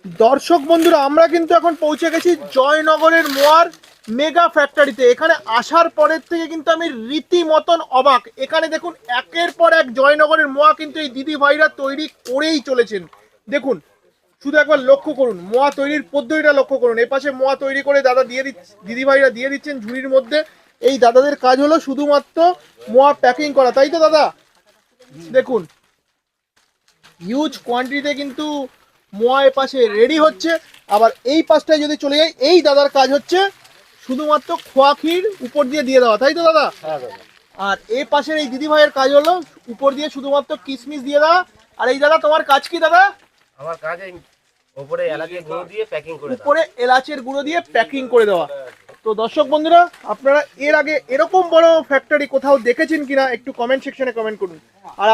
দর্শক বন্ধুরা, আমরা কিন্তু এখন পৌঁছে গেছি জয়নগরের মোয়ার মেগা ফ্যাক্টরিতে। এখানে আসার পরের থেকে কিন্তু আমি রীতিমতন অবাক। এখানে দেখুন একের পর এক জয়নগরের মোয়া কিন্তু এই দিদি ভাইরা তৈরি করেই চলেছেন। দেখুন শুধু একবার লক্ষ্য করুন, মোয়া তৈরির পদ্ধতিটা লক্ষ্য করুন। এপাশে মোয়া তৈরি করে দাদা দিয়ে দিদি ভাইরা দিয়ে দিচ্ছেন ঝুড়ির মধ্যে। এই দাদাদের কাজ হলো শুধুমাত্র মোয়া প্যাকিং করা, তাই তো দাদা? দেখুন হিউজ কোয়ান্টিটিতে কিন্তু মোয়া এ পাশে রেডি হচ্ছে। আবার এই পাশটায় যদি চলে যাই, এই দাদার কাজ হচ্ছে শুধুমাত্র খোয়া ক্ষীর উপর দিয়ে দিয়ে দেওয়া, তাই তো দাদা? আর এই পাশের এই দিদি ভাইয়ের কাজ হলো উপর দিয়ে শুধুমাত্র কিশমিশ দিয়ে দেওয়া। আর এই দাদা তোমার কাজ কি দাদা? আমার কাজ এই উপরে এলাচের গুঁড়ো দিয়ে প্যাকিং করে দেওয়া। উপরে এলাচের গুঁড়ো দিয়ে প্যাকিং করে দেওয়া। তো দর্শক বন্ধুরা, আপনারা এর আগে এরকম বড় ফ্যাক্টরি কোথাও দেখেছেন কিনা একটু কমেন্ট সেকশনে কমেন্ট করুন। আর